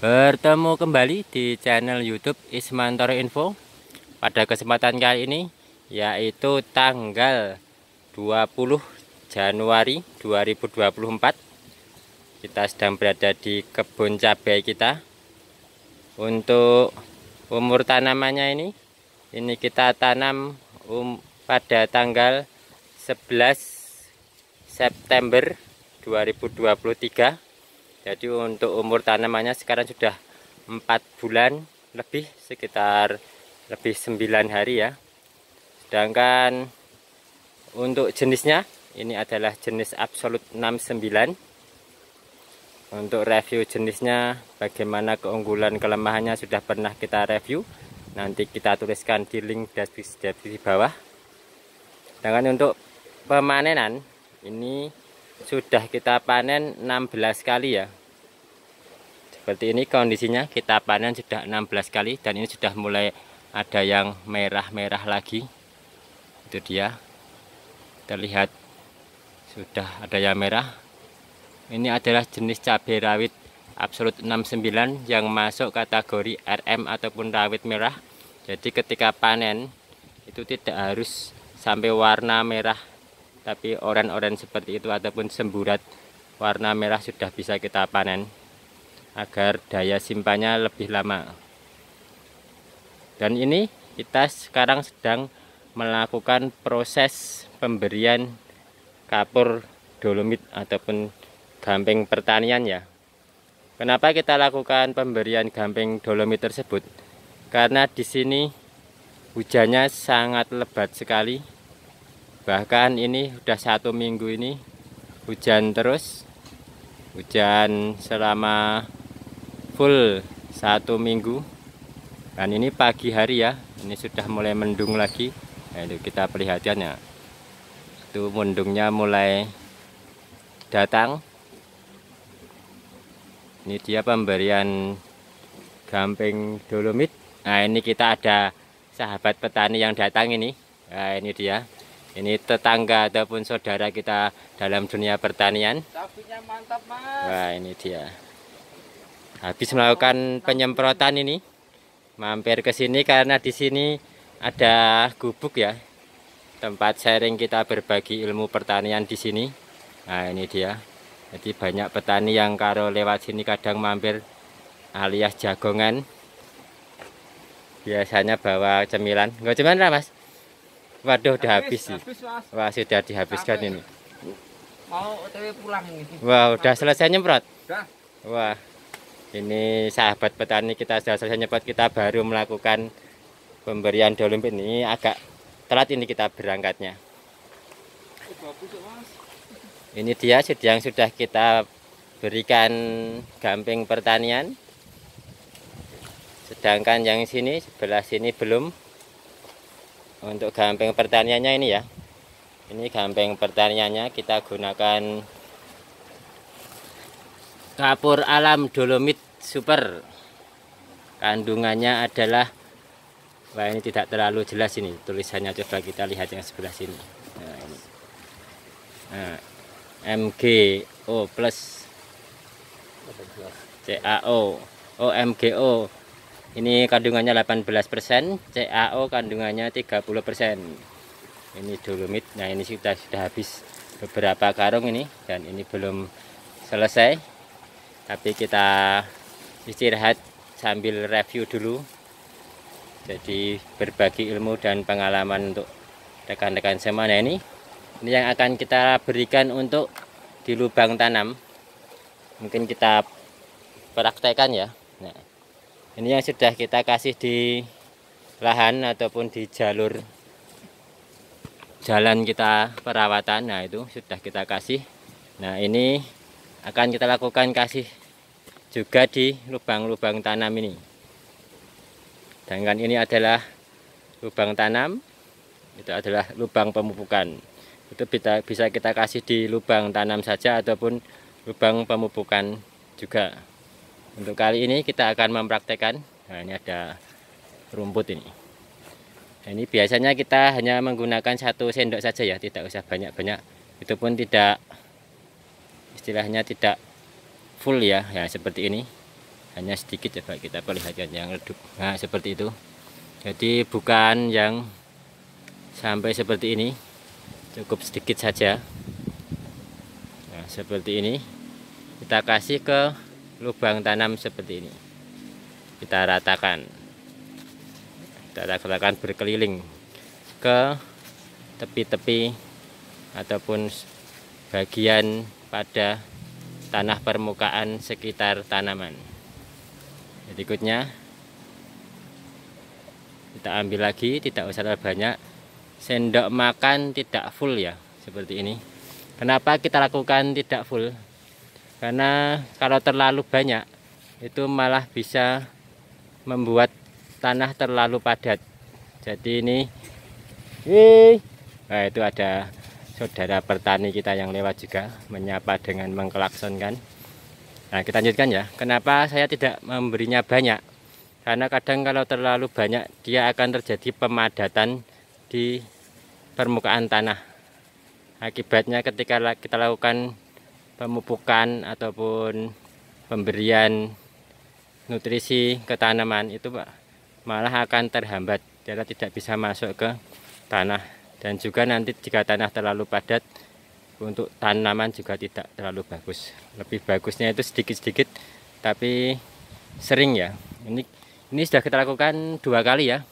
Bertemu kembali di channel YouTube Ismantoro Info. Pada kesempatan kali ini yaitu tanggal 20 Januari 2024. Kita sedang berada di kebun cabai kita. Untuk umur tanamannya ini kita tanam pada tanggal 11 September 2023. Jadi untuk umur tanamannya sekarang sudah 4 bulan lebih, sekitar lebih 9 hari ya. Sedangkan untuk jenisnya ini adalah jenis Absolute 69. Untuk review jenisnya, bagaimana keunggulan kelemahannya sudah pernah kita review. Nanti kita tuliskan di link deskripsi bawah. Sedangkan untuk pemanenan ini sudah kita panen 16 kali ya. Seperti ini kondisinya, kita panen sudah 16 kali dan ini sudah mulai ada yang merah-merah lagi. Itu dia. Terlihat sudah ada yang merah. Ini adalah jenis cabai rawit Absolute 69 yang masuk kategori RM ataupun rawit merah. Jadi ketika panen itu tidak harus sampai warna merah, tapi oranye-oranye seperti itu ataupun semburat warna merah sudah bisa kita panen agar daya simpannya lebih lama. Dan ini kita sekarang sedang melakukan proses pemberian kapur dolomit ataupun gamping pertanian ya. Kenapa kita lakukan pemberian gamping dolomit tersebut? Karena di sini hujannya sangat lebat sekali. Bahkan ini sudah 1 minggu ini hujan terus, hujan selama full 1 minggu. Dan ini pagi hari ya, ini sudah mulai mendung lagi. Nah, itu kita perlihatkan ya, itu mendungnya mulai datang. Ini dia pemberian gamping dolomit. Nah, ini kita ada sahabat petani yang datang ini. Nah, ini dia. Ini tetangga ataupun saudara kita dalam dunia pertanian. Cabinya mantap, Mas. Wah, ini dia. Habis melakukan penyemprotan ini, mampir ke sini karena di sini ada gubuk ya. Tempat sharing kita berbagi ilmu pertanian di sini. Nah, ini dia. Jadi banyak petani yang kalau lewat sini kadang mampir alias jagongan. Biasanya bawa cemilan. Enggak cemilan, Mas? Waduh, udah habis sih. Wah, sudah dihabiskan ini. Mau OTW pulang ini. Wah, udah selesai nyemprot. Udah. Wah, ini sahabat petani kita sudah selesai nyemprot. Kita baru melakukan pemberian dolomit. Ini agak telat ini kita berangkatnya. Ini dia yang sudah kita berikan gamping pertanian. Sedangkan yang sini sebelah sini belum. Untuk gamping pertaniannya ini ya. Ini gamping pertaniannya kita gunakan kapur alam dolomit super. Kandungannya adalah, wah ini tidak terlalu jelas ini tulisannya, coba kita lihat yang sebelah sini. Nah, ini. Nah, MGO plus CAO OMGO. Ini kandungannya 18%, CAO kandungannya 30%. Ini dolomit. Nah, ini sudah habis beberapa karung ini dan ini belum selesai. Tapi kita istirahat sambil review dulu. Jadi berbagi ilmu dan pengalaman untuk rekan-rekan semua. Nah, ini yang akan kita berikan untuk di lubang tanam. Mungkin kita praktekkan ya. Nah, ini yang sudah kita kasih di lahan ataupun di jalur jalan kita perawatan. Nah, itu sudah kita kasih. Nah, ini akan kita lakukan kasih juga di lubang-lubang tanam ini. Sedangkan ini adalah lubang tanam, itu adalah lubang pemupukan. Itu bisa kita kasih di lubang tanam saja ataupun lubang pemupukan juga. Untuk kali ini kita akan mempraktekkan. Nah, ini ada rumput ini. Nah, ini biasanya kita hanya menggunakan 1 sendok saja ya, tidak usah banyak-banyak. Itu pun tidak, istilahnya tidak full ya, ya seperti ini. hanya sedikit. Coba kita perlihatkan yang redup. Nah, seperti itu. Jadi bukan yang sampai seperti ini, cukup sedikit saja. Nah, seperti ini. Kita kasih ke lubang tanam seperti ini. Kita ratakan. Kita ratakan berkeliling ke tepi-tepi ataupun bagian pada tanah permukaan sekitar tanaman. Berikutnya kita ambil lagi, tidak usah terlalu banyak, sendok makan tidak full ya, seperti ini. Kenapa kita lakukan tidak full? Karena kalau terlalu banyak itu malah bisa membuat tanah terlalu padat. Jadi ini nah, itu ada saudara petani kita yang lewat juga menyapa dengan mengklaksonkan. Nah, kita lanjutkan ya. Kenapa saya tidak memberinya banyak? Karena kadang kalau terlalu banyak dia akan terjadi pemadatan di permukaan tanah. Akibatnya ketika kita lakukan pemupukan ataupun pemberian nutrisi ke tanaman itu malah akan terhambat. Dia tidak bisa masuk ke tanah. Dan juga nanti jika tanah terlalu padat, untuk tanaman juga tidak terlalu bagus. Lebih bagusnya itu sedikit-sedikit tapi sering ya. Ini sudah kita lakukan 2 kali ya.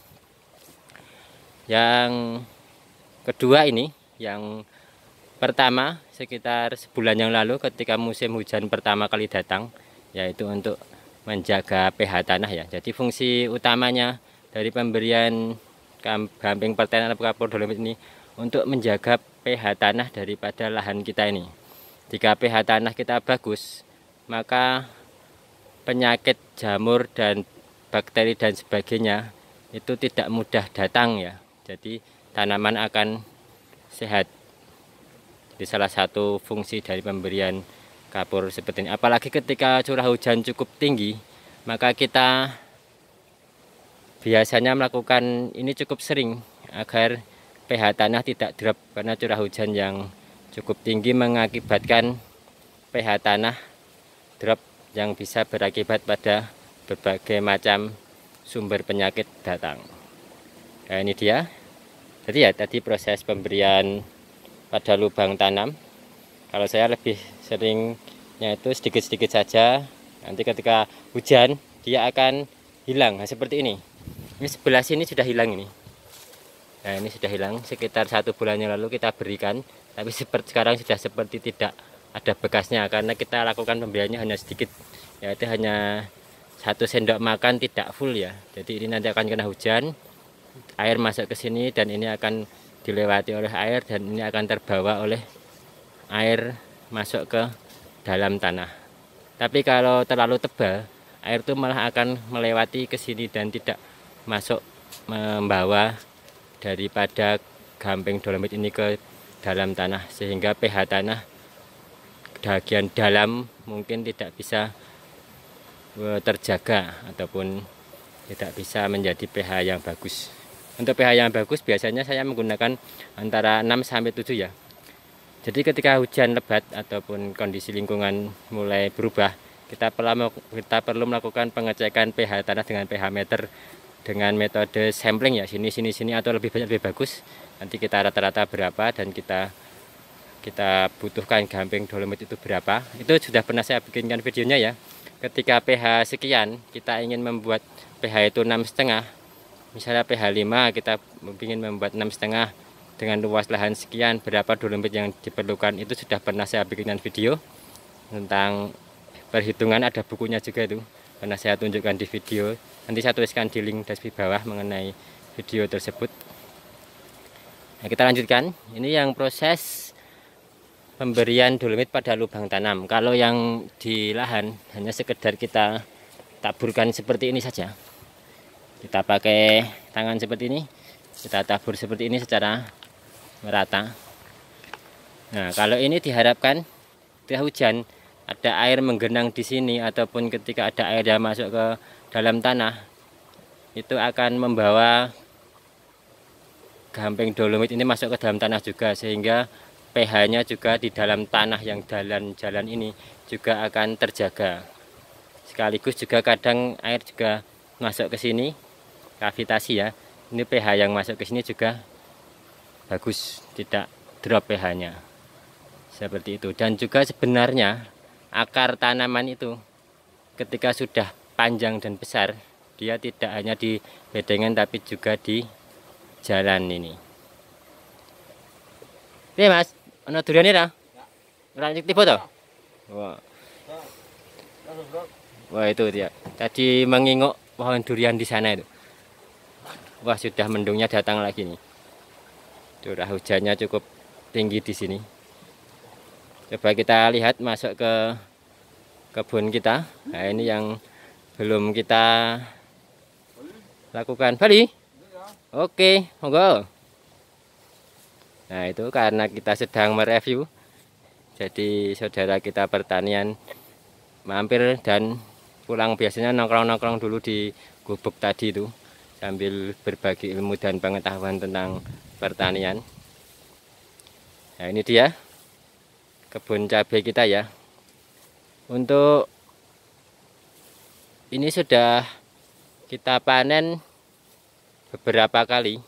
Yang kedua ini, yang pertama sekitar sebulan yang lalu ketika musim hujan pertama kali datang, yaitu untuk menjaga pH tanah ya. Jadi fungsi utamanya dari pemberian gamping pertanian atau kapur dolomit ini untuk menjaga pH tanah daripada lahan kita ini. Jika pH tanah kita bagus, maka penyakit jamur dan bakteri dan sebagainya itu tidak mudah datang ya. Jadi tanaman akan sehat. Jadi salah satu fungsi dari pemberian kapur seperti ini. Apalagi ketika curah hujan cukup tinggi, maka kita biasanya melakukan ini cukup sering agar pH tanah tidak drop, karena curah hujan yang cukup tinggi mengakibatkan pH tanah drop yang bisa berakibat pada berbagai macam sumber penyakit datang. Nah, ini dia. Jadi ya tadi proses pemberian pada lubang tanam. Kalau saya lebih seringnya itu sedikit-sedikit saja. Nanti ketika hujan dia akan hilang. Nah, seperti ini. Ini sebelah sini sudah hilang ini. Nah, ini sudah hilang sekitar 1 bulan yang lalu kita berikan, tapi seperti sekarang sudah seperti tidak ada bekasnya karena kita lakukan pemberiannya hanya sedikit, yaitu hanya 1 sendok makan, tidak full ya. Jadi ini nanti akan kena hujan, air masuk ke sini dan ini akan dilewati oleh air dan ini akan terbawa oleh air masuk ke dalam tanah. Tapi kalau terlalu tebal, air itu malah akan melewati ke sini dan tidak masuk membawa daripada gamping dolomit ini ke dalam tanah, sehingga pH tanah bagian dalam mungkin tidak bisa terjaga ataupun tidak bisa menjadi pH yang bagus. Untuk pH yang bagus biasanya saya menggunakan antara 6 sampai 7 ya. Jadi ketika hujan lebat ataupun kondisi lingkungan mulai berubah, kita perlu melakukan pengecekan pH tanah dengan pH meter dengan metode sampling ya, sini atau lebih banyak lebih bagus. Nanti kita rata-rata berapa dan kita butuhkan gamping dolomit itu berapa. Itu sudah pernah saya bikinkan videonya ya. Ketika pH sekian kita ingin membuat pH itu 6,5, misalnya pH 5 kita ingin membuat 6,5 dengan luas lahan sekian, berapa dolomit yang diperlukan, itu sudah pernah saya bikinkan video tentang perhitungan, ada bukunya juga itu pernah saya tunjukkan di video. Nanti saya tuliskan di link deskripsi bawah mengenai video tersebut. Nah, kita lanjutkan. Ini yang proses pemberian dolomit pada lubang tanam. Kalau yang di lahan hanya sekedar kita taburkan seperti ini saja. Kita pakai tangan seperti ini, kita tabur seperti ini secara merata. Nah, kalau ini diharapkan ketika hujan ada air menggenang di sini ataupun ketika ada air yang masuk ke dalam tanah, itu akan membawa gamping dolomit ini masuk ke dalam tanah juga, sehingga pH-nya juga di dalam tanah yang jalan ini juga akan terjaga, sekaligus juga kadang air juga masuk ke sini, kavitasi ya. Ini pH yang masuk ke sini juga bagus, tidak drop pH-nya. Seperti itu. Dan juga sebenarnya akar tanaman itu ketika sudah panjang dan besar, dia tidak hanya di bedengan tapi juga di jalan ini. Oke Mas, ana duriane ra? Ora tiba to? Wah. Wah itu dia. Tadi mengingok pohon durian di sana itu. Wah sudah mendungnya datang lagi nih. Curah hujannya cukup tinggi di sini. Coba kita lihat masuk ke kebun kita. Nah ini yang belum kita lakukan. Bali. Oke, monggo. Nah itu karena kita sedang mereview. Jadi saudara kita pertanian mampir dan pulang biasanya nongkrong-nongkrong dulu di gubuk tadi itu sambil berbagi ilmu dan pengetahuan tentang pertanian. Nah ini dia kebun cabai kita ya. Untuk ini sudah kita panen beberapa kali.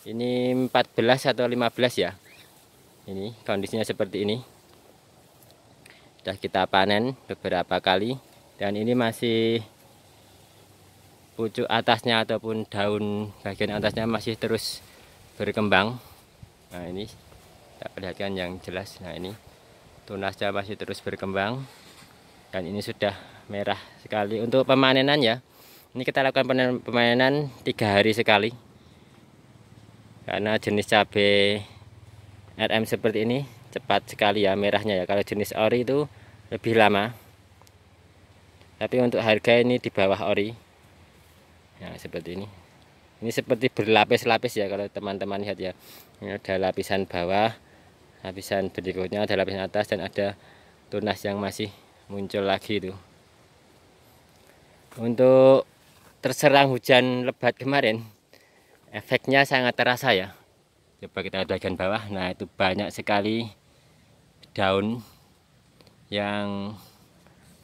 Ini 14 atau 15 ya. Ini kondisinya seperti ini. Sudah kita panen beberapa kali. Dan ini masih pucuk atasnya ataupun daun bagian atasnya masih terus berkembang. Nah ini kita perlihatkan yang jelas. Nah ini tunasnya masih terus berkembang. Dan ini sudah merah sekali. Untuk pemanenan ya, ini kita lakukan pemanenan 3 hari sekali. Karena jenis cabai RM seperti ini cepat sekali ya merahnya ya. Kalau jenis ori itu lebih lama. Tapi untuk harga ini di bawah ori. Nah, seperti ini. Ini seperti berlapis-lapis ya kalau teman-teman lihat ya. Ini ada lapisan bawah, lapisan berikutnya ada lapisan atas dan ada tunas yang masih muncul lagi itu. Untuk terserang hujan lebat kemarin, efeknya sangat terasa ya. Coba kita lihat bagian bawah. Nah, itu banyak sekali daun yang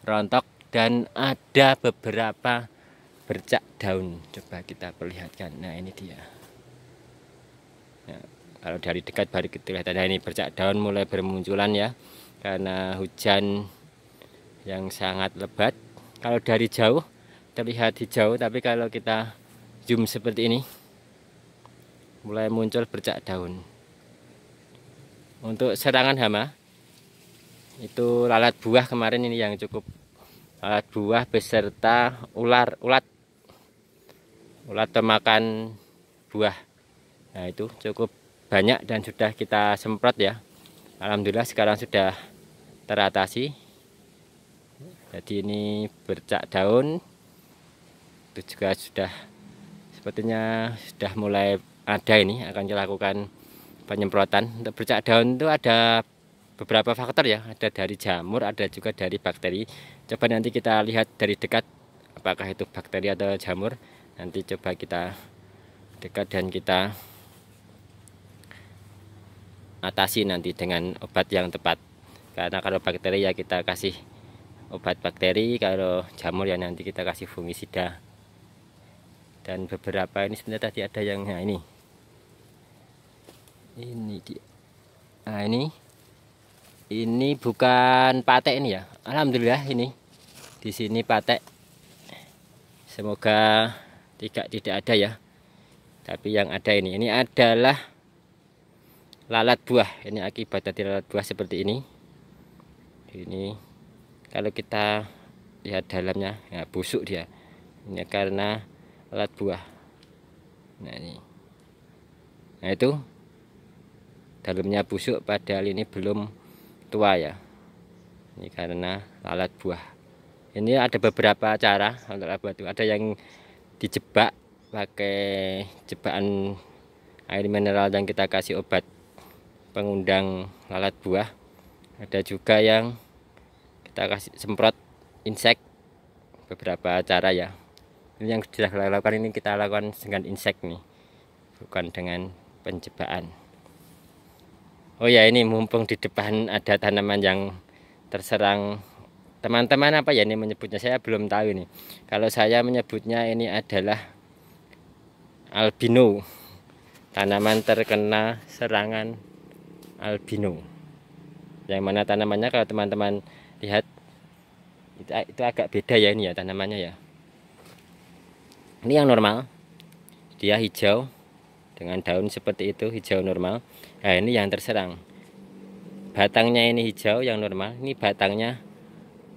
rontok dan ada beberapa bercak daun. Coba kita perlihatkan. Nah ini dia. Nah, kalau dari dekat baru kita lihat. Nah ini bercak daun mulai bermunculan ya, karena hujan yang sangat lebat. Kalau dari jauh terlihat hijau, tapi kalau kita zoom seperti ini mulai muncul bercak daun. Untuk serangan hama itu lalat buah kemarin ini yang cukup, lalat buah beserta ulat pemakan buah. Nah itu cukup banyak dan sudah kita semprot ya. Alhamdulillah sekarang sudah teratasi. Jadi ini bercak daun itu juga sudah sepertinya sudah mulai ada. Ini akan kita lakukan penyemprotan. Untuk bercak daun itu ada beberapa faktor ya, ada dari jamur, ada juga dari bakteri. Coba nanti kita lihat dari dekat apakah itu bakteri atau jamur. Nanti coba kita dekat dan kita atasi nanti dengan obat yang tepat. Karena kalau bakteri ya kita kasih obat bakteri, kalau jamur ya nanti kita kasih fungisida. Dan beberapa ini sebenarnya tadi ada yang, nah ini dia. Nah ini bukan patek ini ya. Alhamdulillah ini di sini patek. Semoga tidak ada ya. Tapi yang ada ini adalah lalat buah. Ini akibat dari lalat buah seperti ini. Ini kalau kita lihat dalamnya ya busuk dia. Ini karena lalat buah. Nah ini. Nah itu dalamnya busuk padahal ini belum tua ya. Ini karena lalat buah. Ini ada beberapa cara untuk lalat buah itu. Ada yang dijebak pakai jebakan air mineral dan kita kasih obat pengundang lalat buah. Ada juga yang kita kasih semprot insek. Beberapa cara ya. Ini yang sudah kita lakukan, ini kita lakukan dengan insek nih, bukan dengan penjebakan. Oh ya, ini mumpung di depan ada tanaman yang terserang teman-teman apa ya ini menyebutnya, saya belum tahu ini. Kalau saya menyebutnya ini adalah albino, tanaman terkena serangan albino. Yang mana tanamannya kalau teman-teman lihat itu agak beda ya ini ya tanamannya ya. Ini yang normal, dia hijau dengan daun seperti itu, hijau normal. Nah ini yang terserang, batangnya ini hijau yang normal, ini batangnya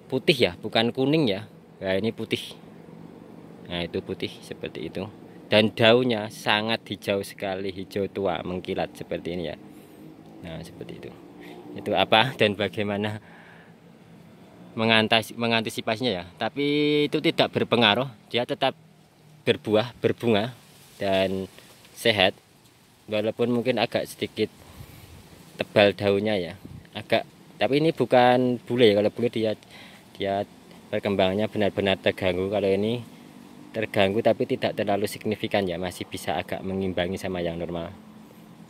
putih ya, bukan kuning ya. Nah ini putih, nah itu putih seperti itu, dan daunnya sangat hijau sekali, hijau tua mengkilat seperti ini ya. Nah seperti itu apa dan bagaimana mengantisipasinya ya. Tapi itu tidak berpengaruh, dia tetap berbuah, berbunga dan sehat, walaupun mungkin agak sedikit tebal daunnya ya, agak. Tapi ini bukan bule ya, kalau bule dia perkembangannya benar-benar terganggu. Kalau ini terganggu tapi tidak terlalu signifikan ya, masih bisa agak mengimbangi sama yang normal.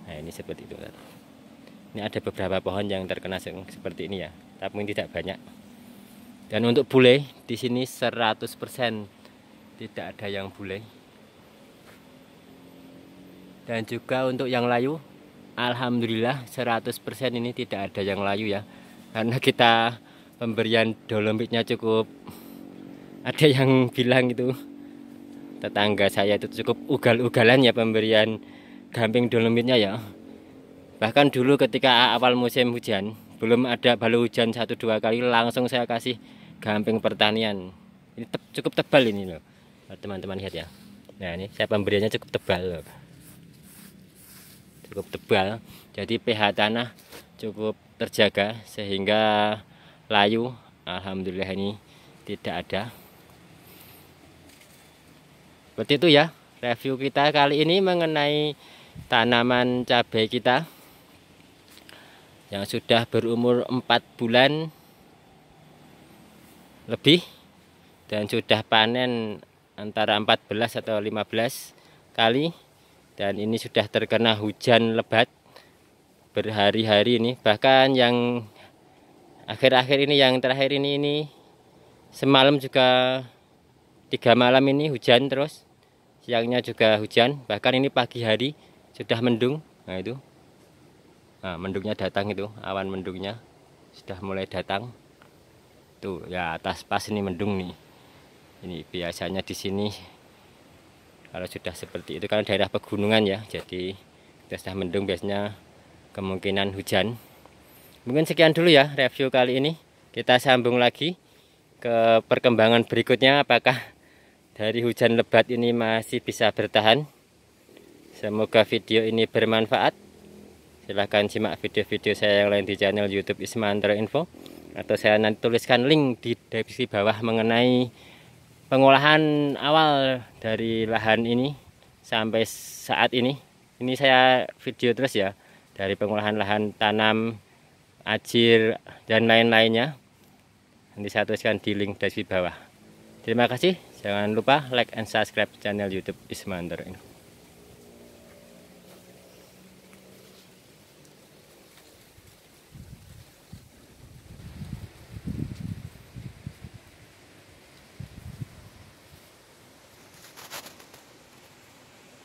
Nah ini seperti itu. Ini ada beberapa pohon yang terkena seperti ini ya, tapi tidak banyak. Dan untuk bule di sini 100% tidak ada yang bule. Dan juga untuk yang layu, alhamdulillah 100% ini tidak ada yang layu ya. Karena kita pemberian dolomitnya cukup, ada yang bilang itu tetangga saya itu cukup ugal-ugalan ya pemberian gamping dolomitnya ya. Bahkan dulu ketika awal musim hujan, belum ada balu hujan 1-2 kali, langsung saya kasih gamping pertanian. Ini cukup tebal ini loh, teman-teman lihat ya. Nah ini saya pemberiannya cukup tebal loh, cukup tebal. Jadi pH tanah cukup terjaga sehingga layu alhamdulillah ini tidak ada. Seperti itu ya review kita kali ini mengenai tanaman cabai kita yang sudah berumur 4 bulan lebih dan sudah panen antara 14 atau 15 kali, dan ini sudah terkena hujan lebat berhari-hari ini. Bahkan yang akhir-akhir ini, yang terakhir ini semalam juga 3 malam ini hujan terus, siangnya juga hujan, bahkan ini pagi hari sudah mendung. Nah itu, nah mendungnya datang, itu awan mendungnya sudah mulai datang tuh ya, atas pas ini mendung nih. Ini biasanya di sini kalau sudah seperti itu kan daerah pegunungan ya, jadi sudah mendung biasanya kemungkinan hujan. Mungkin sekian dulu ya review kali ini, kita sambung lagi ke perkembangan berikutnya, apakah dari hujan lebat ini masih bisa bertahan. Semoga video ini bermanfaat. Silahkan simak video-video saya yang lain di channel YouTube Ismantoro Info, atau saya nanti tuliskan link di deskripsi bawah mengenai pengolahan awal dari lahan ini sampai saat ini. Ini saya video terus ya, dari pengolahan lahan tanam, ajir dan lain-lainnya. Nanti saya tuliskan di link deskripsi bawah. Terima kasih. Jangan lupa like and subscribe channel YouTube Ismantoro Info.